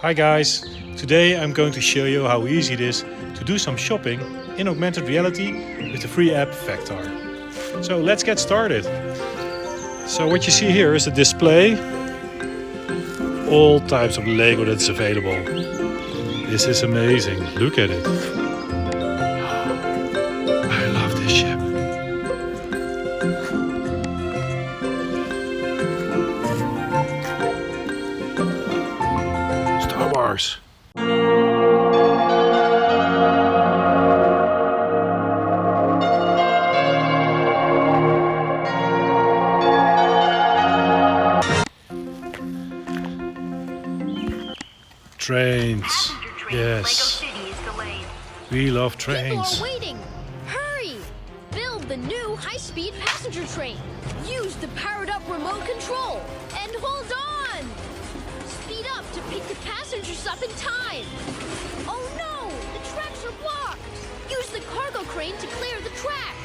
Hi guys, today I'm going to show you how easy it is to do some shopping in augmented reality with the free app Fectar. So let's get started. So what you see here is a display, all types of Lego that's available. This is amazing, look at it. I love this ship. Star Wars. Trains. Yes. We love trains. People are waiting. Hurry! Build the new high-speed passenger train. Use the powered-up remote control. And hold on! Speed up to pick the passengers up in time. Oh no! The tracks are blocked. Use the cargo crane to clear the track.